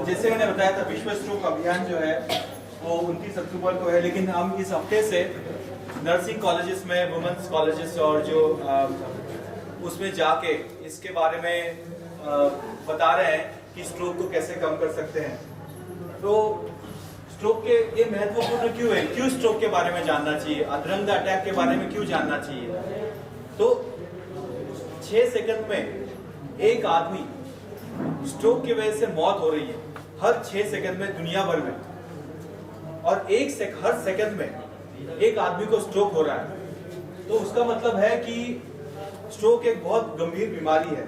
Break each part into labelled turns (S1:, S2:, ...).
S1: जैसे मैंने बताया था विश्व स्ट्रोक अभियान जो है वो 29 अक्टूबर को है, लेकिन हम इस हफ्ते से नर्सिंग कॉलेजेस में, वुमेन्स कॉलेजेस और जो उसमें जाके इसके बारे में बता रहे हैं कि स्ट्रोक को कैसे कम कर सकते हैं। तो स्ट्रोक के ये महत्वपूर्ण क्यों है, क्यों स्ट्रोक के बारे में जानना चाहिए, अधरंग अटैक के बारे में क्यों जानना चाहिए। तो 6 सेकंड में एक आदमी स्ट्रोक की वजह से मौत हो रही है, हर 6 सेकंड में दुनिया भर में, और हर सेकंड में एक आदमी को स्ट्रोक हो रहा है। तो उसका मतलब है कि स्ट्रोक एक बहुत गंभीर बीमारी है।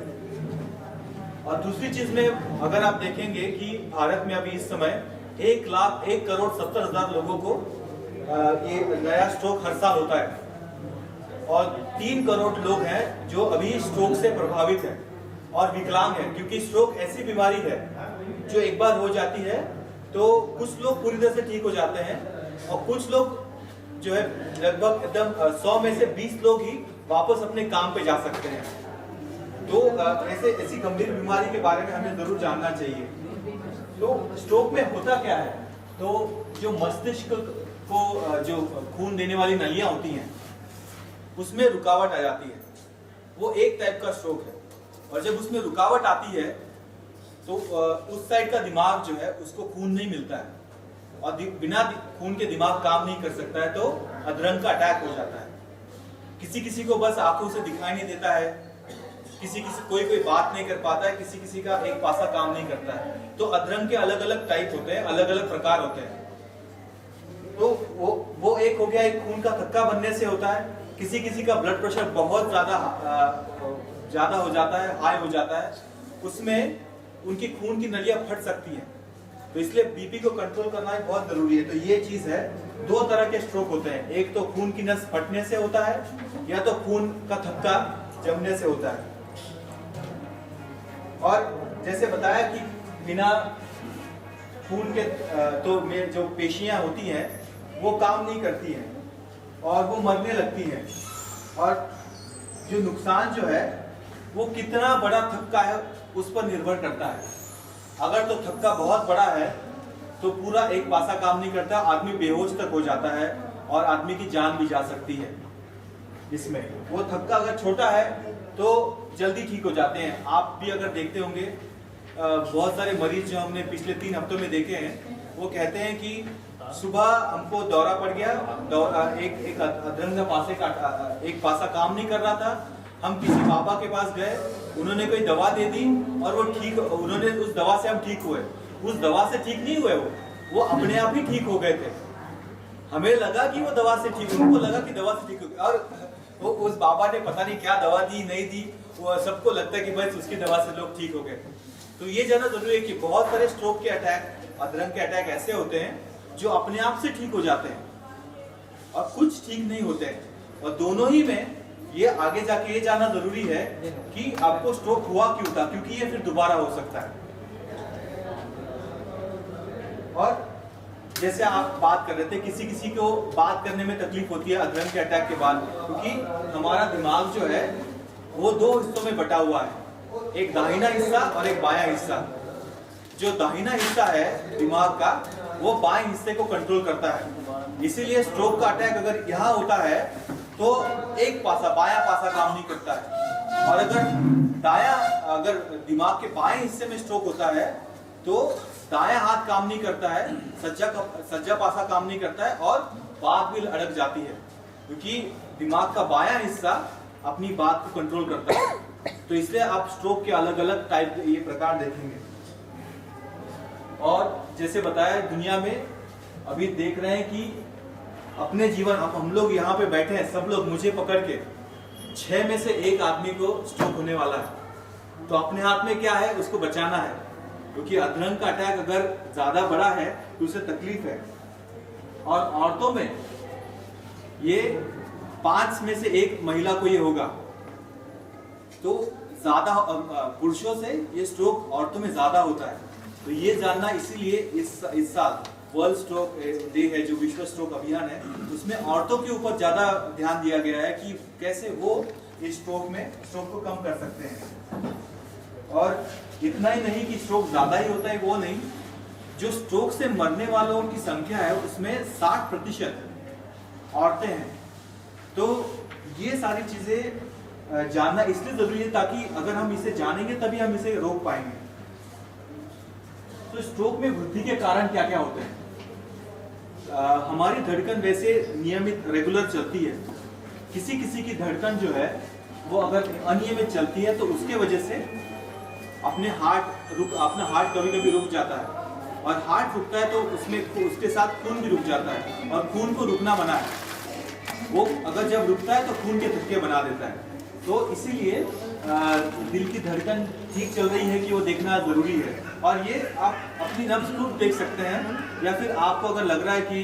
S1: और दूसरी चीज में अगर आप देखेंगे कि भारत में अभी इस समय 1,70,000 लोगों को ये नया स्ट्रोक हर साल होता है, और 3 करोड़ लोग हैं जो अभी स्ट्रोक से प्रभावित हैं और विकलांग हैं, क्योंकि स्ट्रोक ऐसी बीमारी है जो एक बार हो जाती है तो कुछ लोग पूरी तरह से ठीक हो जाते हैं और कुछ लोग जो है लगभग एकदम 100 में से 20 लोग ही वापस अपने काम पे जा सकते हैं। तो ऐसी गंभीर बीमारी के बारे में हमें जरूर जानना चाहिए। तो स्ट्रोक में होता क्या है, तो जो मस्तिष्क को जो खून देने वाली नलियां होती हैं उसमें रुकावट आ जाती है, वो एक टाइप का स्ट्रोक है। और जब उसमें रुकावट आती है तो उस साइड का दिमाग जो है उसको खून नहीं मिलता है, और बिना खून के दिमाग काम नहीं कर सकता है, तो अधरंग का अटैक हो जाता है। किसी किसी को बस आंखों से दिखाई नहीं देता है, कोई बात नहीं कर पाता है, किसी का एक पासा काम नहीं करता है। तो अधरंग के अलग अलग टाइप होते हैं, अलग अलग प्रकार होते हैं। तो वो एक हो गया, एक खून का थक्का बनने से होता है। किसी का ब्लड प्रेशर बहुत ज्यादा हो जाता है, हाई हो जाता है, उसमें उनकी खून की नलियां फट सकती हैं। तो इसलिए बीपी को कंट्रोल करना बहुत जरूरी है। तो ये चीज है, 2 तरह के स्ट्रोक होते हैं, एक तो खून की नस फटने से होता है, या तो खून का थक्का जमने से होता है। और जैसे बताया कि बिना खून के तो में जो पेशियां होती हैं वो काम नहीं करती हैं और वो मरने लगती हैं। और जो नुकसान जो है वो कितना बड़ा थक्का है उस पर निर्भर करता है। अगर तो थक्का बहुत बड़ा है तो पूरा एक पासा काम नहीं करता, आदमी बेहोश तक हो जाता है और आदमी की जान भी जा सकती है इसमें। वो थक्का अगर छोटा है तो जल्दी ठीक हो जाते हैं। आप भी अगर देखते होंगे बहुत सारे मरीज जो हमने पिछले 3 हफ्तों में देखे हैं, वो कहते हैं कि सुबह हमको दौरा पड़ गया, एक अधरंग पासे का एक पासा काम नहीं कर रहा था, हम किसी बाबा के पास गए, उन्होंने कोई दवा दे दी और उन्होंने उस दवा से हम ठीक हुए। उस दवा से ठीक नहीं हुए, वो अपने आप ही ठीक हो गए थे। हमें लगा कि वो दवा से ठीक, उनको लगा कि दवा से ठीक हो गए, और वो उस बाबा ने पता नहीं क्या दवा दी नहीं दी, वो सबको लगता है कि बस उसकी दवा से लोग ठीक हो गए। तो ये जानना जरूरी है कि बहुत सारे स्ट्रोक के अटैक, अधरंग के अटैक ऐसे होते हैं जो अपने आप से ठीक हो जाते हैं और कुछ ठीक नहीं होते हैं। और दोनों ही में ये आगे जाके ये जानना जरूरी है कि आपको स्ट्रोक हुआ क्यों था, क्योंकि ये फिर दोबारा हो सकता है। और जैसे आप बात कर रहे थे, किसी को बात करने में तकलीफ होती है अधरंग के अटैक के बाद, क्योंकि हमारा दिमाग जो है वो 2 हिस्सों में बटा हुआ है, एक दाहिना हिस्सा और एक बायां हिस्सा। जो दाहिना हिस्सा है दिमाग का वो बाएं हिस्से को कंट्रोल करता है। इसीलिए स्ट्रोक का अटैक अगर यहाँ होता है तो एक पासा, बायां पासा काम नहीं करता है, और अगर दिमाग के बाएं हिस्से में स्ट्रोक होता है तो दायां हाथ काम नहीं करता है, सज्जा पासा काम नहीं करता है, और बात भी अड़क जाती है, क्योंकि दिमाग का बायां हिस्सा अपनी बात को कंट्रोल करता है। तो इसलिए आप स्ट्रोक के अलग अलग टाइप, ये प्रकार देखेंगे। और जैसे बताया, दुनिया में अभी देख रहे हैं कि अपने जीवन, हम लोग यहाँ पे बैठे हैं, सब लोग मुझे पकड़ के 6 में से 1 आदमी को स्ट्रोक होने वाला है। तो अपने हाथ में क्या है, उसको बचाना है, क्योंकि अधरंग का अटैक अगर ज्यादा बड़ा है तो उसे तकलीफ है। और औरतों में ये 5 में से 1 महिला को ये होगा, तो ज्यादा पुरुषों से ये स्ट्रोक औरतों में ज्यादा होता है। तो ये जानना, इसीलिए इस साल वर्ल्ड स्ट्रोक डे है, जो विश्व स्ट्रोक अभियान है, उसमें औरतों के ऊपर ज्यादा ध्यान दिया गया है कि कैसे वो इस स्ट्रोक को कम कर सकते हैं। और इतना ही नहीं कि स्ट्रोक ज्यादा ही होता है, वो नहीं, जो स्ट्रोक से मरने वालों की संख्या है उसमें 60% औरतें हैं। तो ये सारी चीजें जानना इसलिए जरूरी है ताकि अगर हम इसे जानेंगे तभी हम इसे रोक पाएंगे। तो स्ट्रोक में वृद्धि के कारण क्या क्या होते हैं? हमारी धड़कन वैसे नियमित रेगुलर चलती है, किसी किसी की धड़कन जो है वो अगर अनियमित चलती है तो उसके वजह से अपना हार्ट कभी कभी रुक जाता है, और हार्ट रुकता है तो उसके साथ खून भी रुक जाता है, और खून को रुकना मना है। वो अगर जब रुकता है तो खून के धक्के बना देता है। तो इसीलिए दिल की धड़कन ठीक चल रही है कि वो देखना जरूरी है। और ये आप अपनी नब्ज को देख सकते हैं, या फिर आपको अगर लग रहा है कि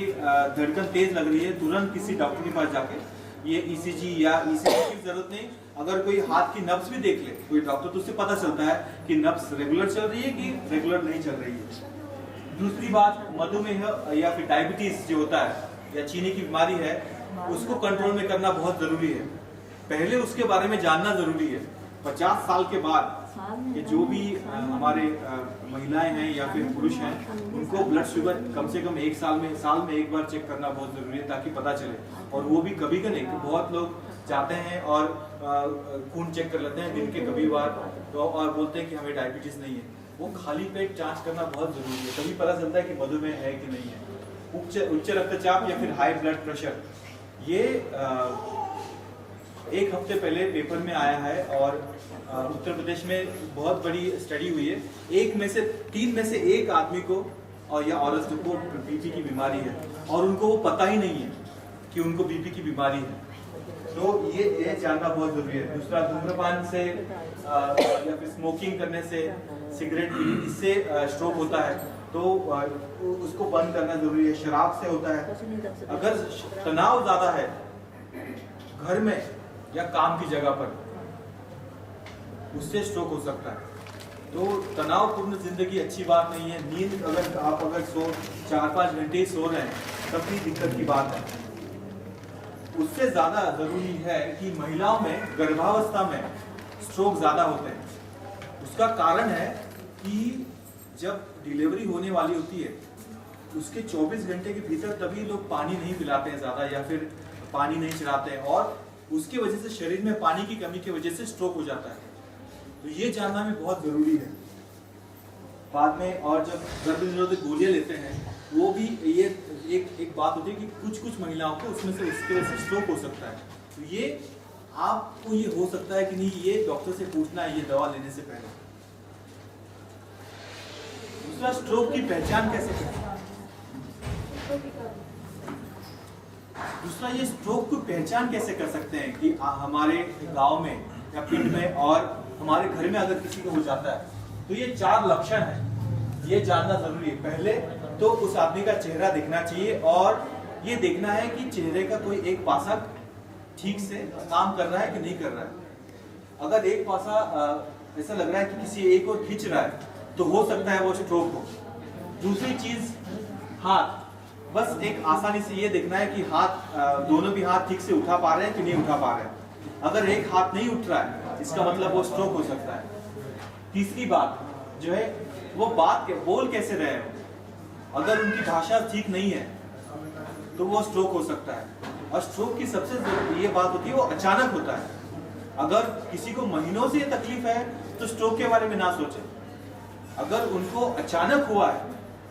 S1: धड़कन तेज लग रही है, तुरंत किसी डॉक्टर के पास जाके ये ECG या ECG की जरूरत नहीं, अगर कोई हाथ की नब्ज भी देख ले कोई डॉक्टर तो उससे पता चलता है कि नब्ज रेगुलर चल रही है कि रेगुलर नहीं चल रही है। दूसरी बात, मधुमेह या फिर डायबिटीज जो होता है या चीनी की बीमारी है, उसको कंट्रोल में करना बहुत जरूरी है। पहले उसके बारे में जानना जरूरी है। 50 साल के बाद ये जो भी हमारे महिलाएं हैं या फिर पुरुष हैं, उनको ब्लड शुगर कम से कम साल में एक बार चेक करना बहुत जरूरी है ताकि पता चले। और वो भी कभी का नहीं, बहुत लोग जाते हैं और खून चेक कर लेते हैं दिन के कभी बार, तो और बोलते हैं कि हमें डायबिटीज नहीं है। वो खाली पेट जांच करना बहुत जरूरी है, तभी पता चलता है कि मधुमेह है कि नहीं है। उच्च रक्तचाप या फिर हाई ब्लड प्रेशर, ये एक हफ्ते पहले पेपर में आया है और उत्तर प्रदेश में बहुत बड़ी स्टडी हुई है। 3 में से 1 आदमी को और या औरत को बीपी की बीमारी है, और उनको वो पता ही नहीं है कि उनको बीपी की बीमारी है। तो ये जानना बहुत जरूरी है। दूसरा, धूम्रपान से या फिर स्मोकिंग करने से, सिगरेट पीने, इससे स्ट्रोक होता है, तो उसको बंद करना जरूरी है। शराब से होता है। अगर तनाव ज्यादा है घर में या काम की जगह पर, उससे स्ट्रोक हो सकता है। तो तनावपूर्ण जिंदगी अच्छी बात नहीं है। नींद आप 4-5 घंटे सो रहे हैं तब भी दिक्कत की बात है। उससे ज्यादा जरूरी है कि महिलाओं में गर्भावस्था में स्ट्रोक ज्यादा होते हैं। उसका कारण है कि जब डिलीवरी होने वाली होती है उसके 24 घंटे के भीतर तभी लोग पानी नहीं पिलाते हैं ज्यादा, या फिर पानी नहीं चढ़ाते हैं, और उसकी वजह से शरीर में पानी की कमी की वजह से स्ट्रोक हो जाता है। तो ये जानना भी बहुत जरूरी है। बाद में और जब गर्भ निरोधक गोलियां लेते हैं, वो भी ये एक बात होती है कि कुछ महिलाओं को उसमें से उसकी वजह से स्ट्रोक हो सकता है। तो ये आपको ये हो सकता है कि नहीं, ये डॉक्टर से पूछना है ये दवा लेने से पहले। दूसरा, स्ट्रोक की पहचान कैसे करें? दूसरा, ये स्ट्रोक की पहचान कैसे कर सकते हैं कि हमारे गांव में या पिंड में और हमारे घर में अगर किसी को हो जाता है, तो ये 4 लक्षण है, ये जानना जरूरी है। पहले तो उस आदमी का चेहरा दिखना चाहिए, और ये देखना है कि चेहरे का कोई एक पासा ठीक से काम कर रहा है कि नहीं कर रहा है। अगर एक पासा ऐसा लग रहा है कि किसी एक और खींच रहा है तो हो सकता है वो स्ट्रोक हो। दूसरी चीज, हाथ, बस एक आसानी से ये देखना है कि दोनों भी हाथ ठीक से उठा पा रहे हैं कि नहीं उठा पा रहे हैं। अगर एक हाथ नहीं उठ रहा है इसका मतलब वो स्ट्रोक हो सकता है। तीसरी बात जो है, वो बोल कैसे रहे हो, अगर उनकी भाषा ठीक नहीं है तो वो स्ट्रोक हो सकता है। और स्ट्रोक की सबसे ये बात होती है वो अचानक होता है। अगर किसी को महीनों से ये तकलीफ है तो स्ट्रोक के बारे में ना सोचें। अगर उनको अचानक हुआ है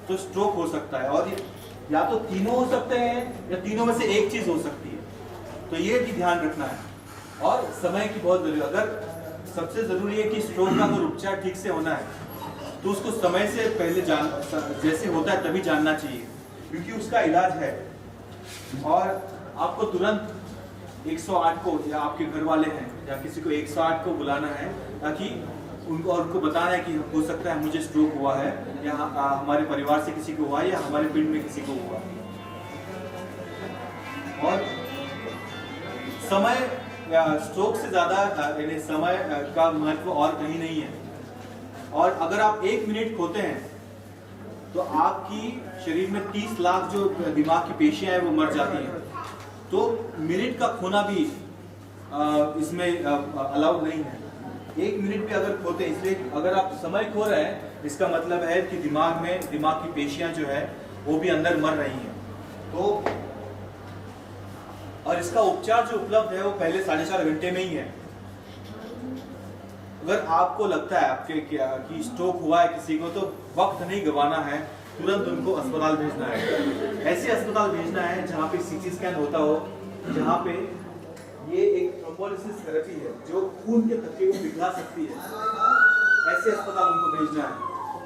S1: तो स्ट्रोक हो सकता है, और या तो तीनों हो सकते हैं या तीनों में से एक चीज हो सकती है। तो ये भी ध्यान रखना है, और समय की बहुत जरूरी। अगर सबसे जरूरी है कि स्ट्रोक का अगर उपचार ठीक से होना है तो उसको समय से पहले जैसे होता है तभी जानना चाहिए, क्योंकि उसका इलाज है। और आपको तुरंत 108 को, या आपके घर वाले हैं या किसी को 108 को बुलाना है, ताकि उनको बताना है कि हो सकता है मुझे स्ट्रोक हुआ है, या हमारे परिवार से किसी को हुआ है, या हमारे पिंड में किसी को हुआ। और समय, स्ट्रोक से ज्यादा समय का महत्व और कहीं नहीं है। और अगर आप 1 मिनट खोते हैं तो आपकी शरीर में 30 लाख जो दिमाग की पेशियां हैं वो मर जाती हैं। तो मिनट का खोना भी इसमें अलाउड नहीं है। 1 मिनट भी अगर खोते हैं, इसलिए अगर आप समय खो रहे हैं इसका मतलब है कि दिमाग की पेशियां जो है वो भी अंदर मर रही हैं। तो और इसका उपचार जो उपलब्ध है वो पहले 4.5 घंटे में ही है। अगर आपको लगता है आपके क्या कि स्ट्रोक हुआ है किसी को, तो वक्त नहीं गंवाना है, तुरंत उनको अस्पताल भेजना है। ऐसे अस्पताल भेजना है जहाँ पे सीटी स्कैन होता हो, जहाँ पे ये एक थ्रोम्बोलिसिस थेरेपी है जो खून के थक्के को पिघला सकती है। ऐसे अस्पताल उनको भेजना है।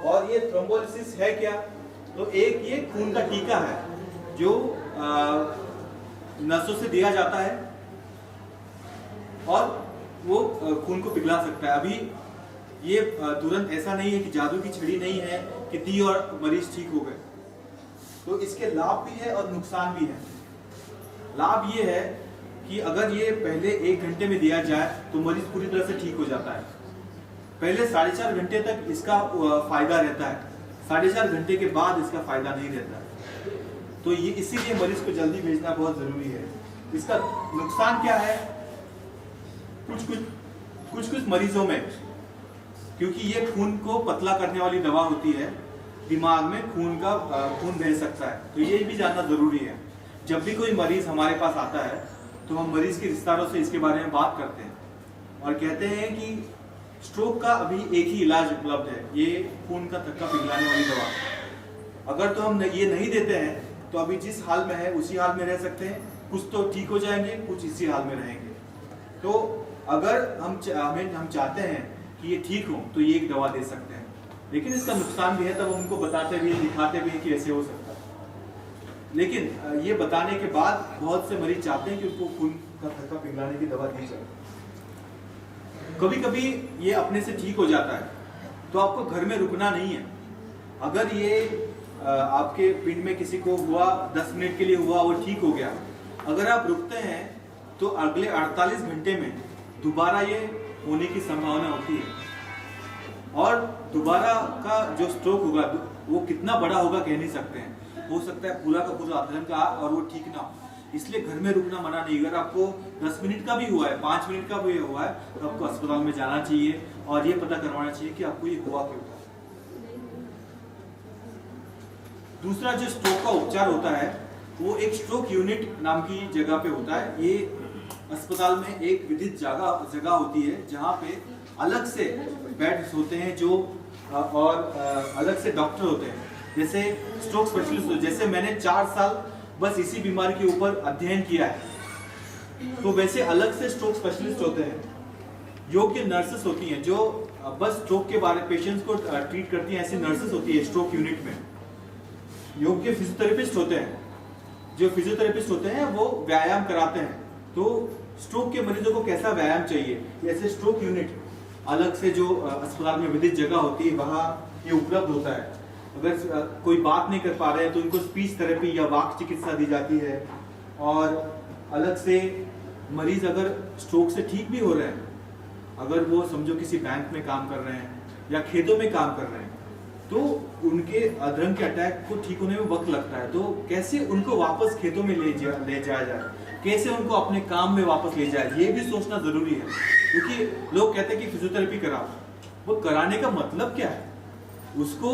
S1: और ये थ्रोम्बोलिसिस है क्या? तो एक ये खून का टीका है जो नसों से दिया जाता है और वो खून को पिघला सकता है। अभी ये तुरंत ऐसा नहीं है कि जादू की छड़ी नहीं है कि दी और मरीज ठीक हो गए। तो इसके लाभ भी है और नुकसान भी है। लाभ ये है कि अगर ये पहले 1 घंटे में दिया जाए तो मरीज पूरी तरह से ठीक हो जाता है। पहले 4.5 घंटे तक इसका फायदा रहता है, 4.5 घंटे के बाद इसका फायदा नहीं रहता है। तो ये इसीलिए मरीज को जल्दी भेजना बहुत जरूरी है। इसका नुकसान क्या है? कुछ मरीजों में, क्योंकि ये खून को पतला करने वाली दवा होती है, दिमाग में खून बह सकता है। तो ये भी जानना जरूरी है। जब भी कोई मरीज हमारे पास आता है तो हम मरीज के रिश्तेदारों से इसके बारे में बात करते हैं और कहते हैं कि स्ट्रोक का अभी एक ही इलाज उपलब्ध है, ये खून का थक्का पिघलाने वाली दवा। अगर तो हम ये नहीं देते हैं तो अभी जिस हाल में है उसी हाल में रह सकते हैं, कुछ तो ठीक हो जाएंगे, कुछ इसी हाल में रहेंगे। तो अगर हम चाहते हैं कि ये ठीक हो तो ये एक दवा दे सकते हैं, लेकिन इसका नुकसान भी है। तब उनको बताते भी हैं, दिखाते भी हैं कि ऐसे हो सकता है। लेकिन ये बताने के बाद बहुत से मरीज चाहते हैं कि उनको खून का थक्का पिघलाने की दवा दी जाए। कभी कभी ये अपने से ठीक हो जाता है, तो आपको घर में रुकना नहीं है। अगर ये आपके पिंड में किसी को हुआ, 10 मिनट के लिए हुआ और ठीक हो गया, अगर आप रुकते हैं तो अगले 48 घंटे में दोबारा ये होने की संभावना होती है। और दोबारा का जो स्ट्रोक होगा वो कितना बड़ा होगा कह नहीं सकते हैं। हो सकता है पूरा का पूरा अध्ययन का और वो ठीक ना हो। इसलिए घर में रुकना मना नहीं। अगर आपको 10 मिनट का भी हुआ है, 5 मिनट का भी हुआ है, तो आपको अस्पताल में जाना चाहिए और ये पता करवाना चाहिए कि आपको ये हुआ क्यों। दूसरा जो स्ट्रोक का उपचार होता है वो एक स्ट्रोक यूनिट नाम की जगह पे होता है। ये अस्पताल में एक विधित जगह होती है जहाँ पे अलग से बेड्स होते हैं जो और अलग से डॉक्टर होते हैं, जैसे स्ट्रोक स्पेशलिस्ट। जैसे मैंने 4 साल बस इसी बीमारी के ऊपर अध्ययन किया है, तो वैसे अलग से स्ट्रोक स्पेशलिस्ट होते हैं। योग्य नर्सेस होती हैं जो बस स्ट्रोक के बारे पेशेंट्स को ट्रीट करती हैं, ऐसी नर्सेस होती है स्ट्रोक यूनिट में। योग्य फिजियोथेरेपिस्ट होते हैं, जो फिजियोथेरेपिस्ट होते हैं वो व्यायाम कराते हैं। तो स्ट्रोक के मरीजों को कैसा व्यायाम चाहिए, ऐसे स्ट्रोक यूनिट अलग से जो अस्पताल में विधित जगह होती है वहाँ ये उपलब्ध होता है। अगर कोई बात नहीं कर पा रहे हैं तो उनको स्पीच थेरेपी या वाक चिकित्सा दी जाती है। और अलग से मरीज अगर स्ट्रोक से ठीक भी हो रहे हैं, अगर वो समझो किसी बैंक में काम कर रहे हैं या खेतों में काम कर रहे हैं, तो उनके अधरंग के अटैक को ठीक होने में वक्त लगता है। तो कैसे उनको वापस खेतों में ले जाया जाए, कैसे उनको अपने काम में वापस ले जाए, ये भी सोचना जरूरी है। क्योंकि लोग कहते हैं कि फिजियोथेरेपी कराओ, वो कराने का मतलब क्या है? उसको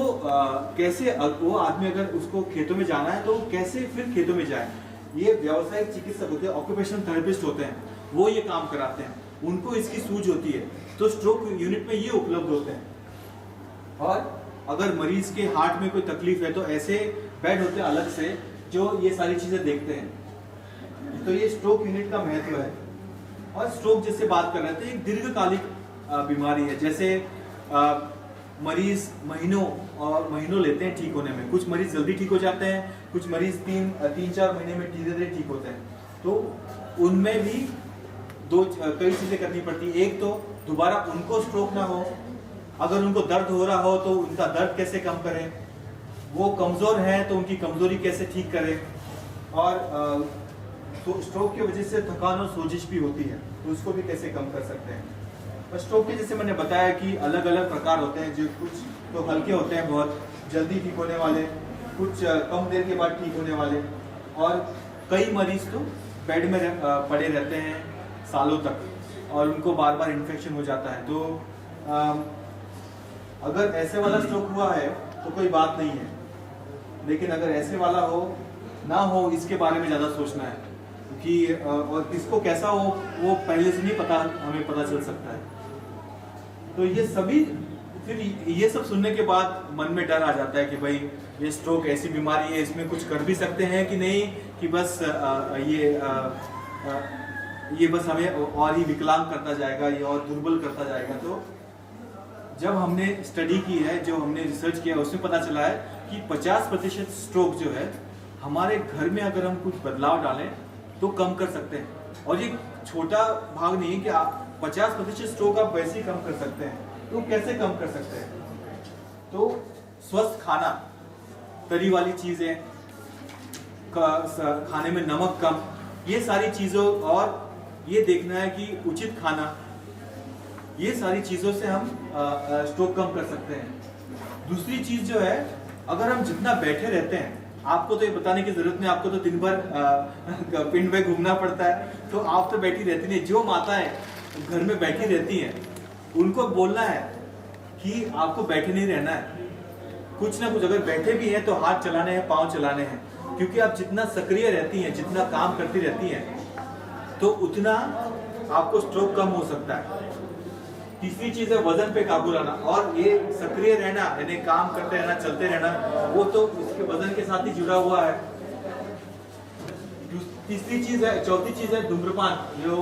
S1: कैसे वो आदमी अगर उसको खेतों में जाना है तो कैसे फिर खेतों में जाए? ये व्यावसायिक चिकित्सक होते हैं, ऑक्यूपेशनल थेरेपिस्ट होते हैं, वो ये काम कराते हैं, उनको इसकी सूझ होती है। तो स्ट्रोक यूनिट में ये उपलब्ध होते हैं। और अगर मरीज के हार्ट में कोई तकलीफ है तो ऐसे बेड होते हैं अलग से जो ये सारी चीजें देखते हैं। तो ये स्ट्रोक यूनिट का महत्व है। और स्ट्रोक जिससे बात कर रहे थे, एक दीर्घकालिक बीमारी है। जैसे मरीज महीनों लेते हैं ठीक होने में। कुछ मरीज जल्दी ठीक हो जाते हैं, कुछ मरीज 3-4 महीने में धीरे धीरे ठीक होते हैं। तो उनमें भी कई चीजें करनी पड़ती है। एक तो दोबारा उनको स्ट्रोक ना हो, अगर उनको दर्द हो रहा हो तो उनका दर्द कैसे कम करें, वो कमजोर हैं तो उनकी कमजोरी कैसे ठीक करें। और तो स्ट्रोक की वजह से थकान और सोजिश भी होती है, तो उसको भी कैसे कम कर सकते हैं। और स्ट्रोक के जैसे मैंने बताया कि अलग अलग प्रकार होते हैं, जो कुछ तो हल्के होते हैं, बहुत जल्दी ठीक होने वाले, कुछ कम देर के बाद ठीक होने वाले, और कई मरीज तो बेड में पड़े रहते हैं सालों तक और उनको बार बार इन्फेक्शन हो जाता है। तो अगर ऐसे वाला स्ट्रोक हुआ है तो कोई बात नहीं है, लेकिन अगर ऐसे वाला हो ना हो, इसके बारे में ज़्यादा सोचना है, क्योंकि और किसको कैसा हो वो पहले से नहीं पता, हमें पता चल सकता है। तो ये सभी, फिर ये सब सुनने के बाद मन में डर आ जाता है कि भाई ये स्ट्रोक ऐसी बीमारी है, इसमें कुछ कर भी सकते हैं कि नहीं, कि बस ये बस हमें और ही विकलांग करता जाएगा, ये और दुर्बल करता जाएगा। तो जब हमने स्टडी की है, जो हमने रिसर्च किया, उसमें पता चला है कि 50% स्ट्रोक जो है हमारे घर में अगर हम कुछ बदलाव डालें तो कम कर सकते हैं। और ये छोटा भाग नहीं है कि आप 50% स्ट्रोक आप वैसे ही कम कर सकते हैं। तो कैसे कम कर सकते हैं? तो स्वस्थ खाना, तरी वाली चीजें, खाने में नमक कम, ये सारी चीजों, और ये देखना है कि उचित खाना, ये सारी चीजों से हम स्ट्रोक कम कर सकते हैं। दूसरी चीज जो है, अगर हम जितना बैठे रहते हैं, आपको तो ये बताने की जरूरत नहीं, आपको तो दिन भर पिंड में घूमना पड़ता है, तो आप तो बैठी रहती नहीं। जो माताएं घर में बैठी रहती हैं उनको बोलना है कि आपको बैठे नहीं रहना है, कुछ ना कुछ, अगर बैठे भी हैं तो हाथ चलाने हैं, पांव चलाने हैं, क्योंकि आप जितना सक्रिय रहती हैं, जितना काम करती रहती हैं, तो उतना आपको स्ट्रोक कम हो सकता है। तीसरी चीज है वजन पे काबू लाना, और ये सक्रिय रहना, यानी काम करते रहना, चलते रहना, वो तो इसके वजन के साथ ही जुड़ा हुआ है। तीसरी चीज है, चौथी चीज है धूम्रपान, जो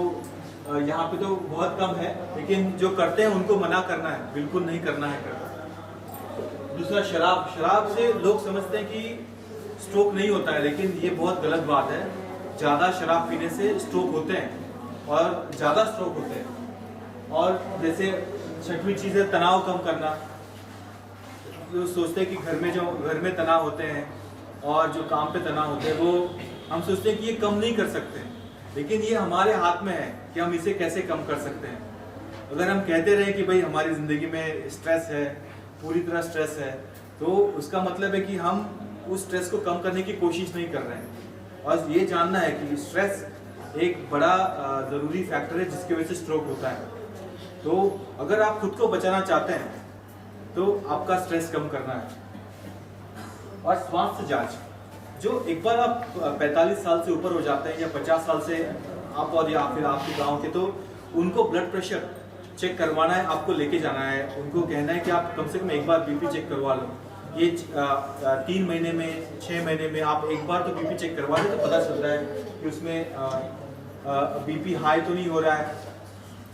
S1: यहाँ पे तो बहुत कम है, लेकिन जो करते हैं उनको मना करना है, बिल्कुल नहीं करना है करना। दूसरा शराब, शराब से लोग समझते हैं कि स्ट्रोक नहीं होता है, लेकिन ये बहुत गलत बात है। ज्यादा शराब पीने से स्ट्रोक होते हैं, और ज्यादा स्ट्रोक होते हैं। और जैसे छठवीं चीज है तनाव कम करना। जो सोचते हैं कि घर में तनाव होते हैं और जो काम पे तनाव होते हैं, वो हम सोचते हैं कि ये कम नहीं कर सकते, लेकिन ये हमारे हाथ में है कि हम इसे कैसे कम कर सकते हैं। अगर हम कहते रहे कि भाई हमारी जिंदगी में स्ट्रेस है, पूरी तरह स्ट्रेस है, तो उसका मतलब है कि हम उस स्ट्रेस को कम करने की कोशिश नहीं कर रहे हैं। और ये जानना है कि स्ट्रेस एक बड़ा ज़रूरी फैक्टर है जिसकी वजह से स्ट्रोक होता है। तो अगर आप खुद को बचाना चाहते हैं तो आपका स्ट्रेस कम करना है। और स्वास्थ्य जांच, जो एक बार आप 45 साल से ऊपर हो जाते हैं या 50 साल से आप, और या फिर आपके गांव के, तो उनको ब्लड प्रेशर चेक करवाना है, आपको लेके जाना है, उनको कहना है कि आप कम से कम एक बार बीपी चेक करवा लो। ये 3 महीने में, 6 महीने में आप एक बार तो बीपी चेक करवा लें, तो पता चलता है कि उसमें बीपी हाई तो नहीं हो रहा है।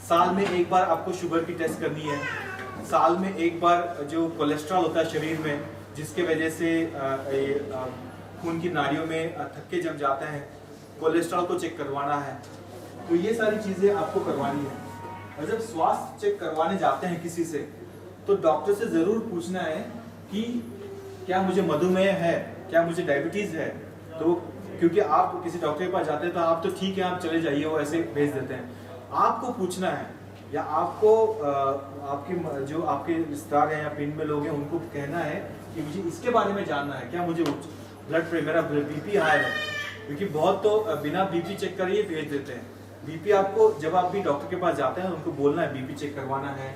S1: साल में एक बार आपको शुगर की टेस्ट करनी है। साल में एक बार जो कोलेस्ट्रॉल होता है शरीर में, जिसके वजह से खून की नाड़ियों में थक्के जम जाते हैं, कोलेस्ट्रॉल को चेक करवाना है। तो ये सारी चीज़ें आपको करवानी है। और जब स्वास्थ्य चेक करवाने जाते हैं किसी से, तो डॉक्टर से ज़रूर पूछना है कि क्या मुझे मधुमेह है, क्या मुझे डायबिटीज़ है। तो क्योंकि आप किसी डॉक्टर के पास जाते हैं तो आप तो ठीक है, आप चले जाइए, वो ऐसे भेज देते हैं। आपको पूछना है, या आपको आपके जो आपके रिश्तेदार हैं या पिंड में लोग हैं, उनको कहना है कि मुझे इसके बारे में जानना है, क्या मुझे ब्लड प्रेशर, मेरा बीपी हाई है। क्योंकि बहुत तो बिना बीपी चेक करिए भेज देते हैं। बीपी आपको, जब आप भी डॉक्टर के पास जाते हैं, उनको बोलना है बीपी चेक करवाना है,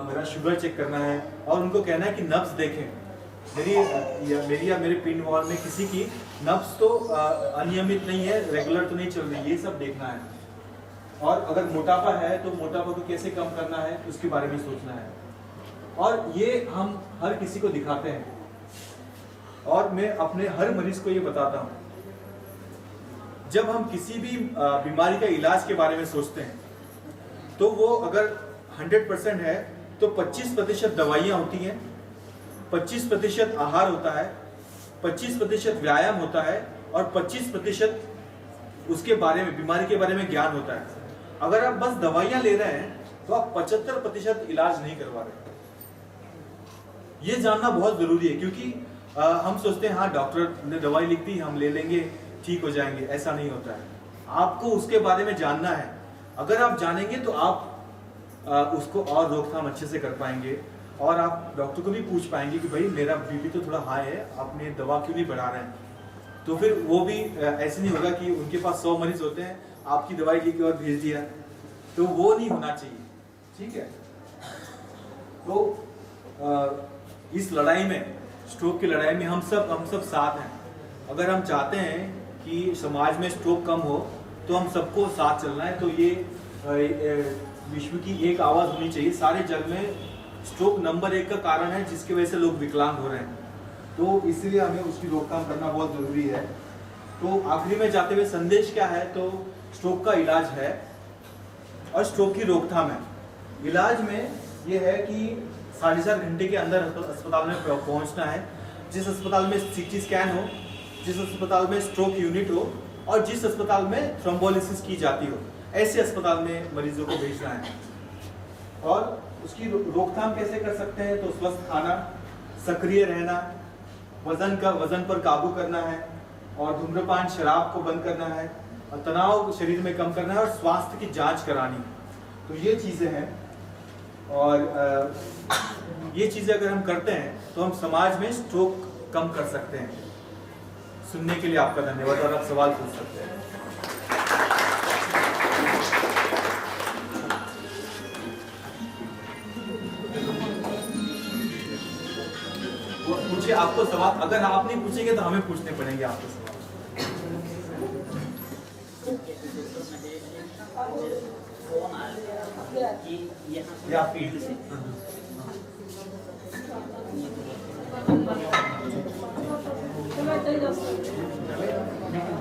S1: मेरा शुगर चेक करना है, और उनको कहना है कि नब्ज देखें। मेरी या मेरे पिंड वॉल में किसी की नब्ज तो अनियमित नहीं है, रेगुलर तो नहीं चल रही, ये सब देखना है। और अगर मोटापा है तो मोटापा को कैसे कम करना है, उसके बारे में सोचना है। और ये हम हर किसी को दिखाते हैं, और मैं अपने हर मरीज को ये बताता हूँ। जब हम किसी भी बीमारी का इलाज के बारे में सोचते हैं, तो वो अगर 100% है तो 25% दवाइयाँ होती हैं, 25% आहार होता है, 25% व्यायाम होता है, और 25% उसके बारे में, बीमारी के बारे में ज्ञान होता है। अगर आप बस दवाइयाँ ले रहे हैं तो आप 75% इलाज नहीं करवा रहे। ये जानना बहुत जरूरी है, क्योंकि हम सोचते हैं हाँ डॉक्टर ने दवाई लिख दी, हम ले लेंगे, ठीक हो जाएंगे। ऐसा नहीं होता है। आपको उसके बारे में जानना है। अगर आप जानेंगे तो आप उसको और रोकथाम अच्छे से कर पाएंगे, और आप डॉक्टर को भी पूछ पाएंगे कि भाई मेरा बीपी तो थोड़ा हाई है, आपने दवा क्यों नहीं बढ़ा रहे हैं। तो फिर वो भी ऐसे नहीं होगा कि उनके पास 100 मरीज होते हैं, आपकी दवाई लिख के और भेज दिया, तो वो नहीं होना चाहिए। ठीक है। तो इस लड़ाई में, स्ट्रोक की लड़ाई में हम सब साथ हैं। अगर हम चाहते हैं कि समाज में स्ट्रोक कम हो तो हम सबको साथ चलना है। तो ये विश्व की एक आवाज़ होनी चाहिए। सारे जग में स्ट्रोक नंबर 1 का कारण है जिसकी वजह से लोग विकलांग हो रहे हैं, तो इसलिए हमें उसकी रोकथाम करना बहुत ज़रूरी है। तो आखिरी में जाते हुए संदेश क्या है, तो स्ट्रोक का इलाज है और स्ट्रोक की रोकथाम है। इलाज में ये है कि 4.5 घंटे के अंदर अस्पताल में पहुंचना है। जिस अस्पताल में सीटी स्कैन हो, जिस अस्पताल में स्ट्रोक यूनिट हो और जिस अस्पताल में थ्रोम्बोलिसिस की जाती हो, ऐसे अस्पताल में मरीजों को भेजना है। और उसकी रोकथाम कैसे कर सकते हैं, तो स्वस्थ खाना, सक्रिय रहना, वजन पर काबू करना है और धूम्रपान, शराब को बंद करना है और तनाव शरीर में कम करना है और स्वास्थ्य की जांच करानी है। तो ये चीज़ें हैं और ये चीज़ें अगर हम करते हैं तो हम समाज में स्ट्रोक कम कर सकते हैं। सुनने के लिए आपका धन्यवाद और आप सवाल पूछ सकते हैं। पूछिए, आपको सवाल अगर आप नहीं पूछेंगे तो हमें पूछने पड़ेंगे आपको सवाल। या फील्ड से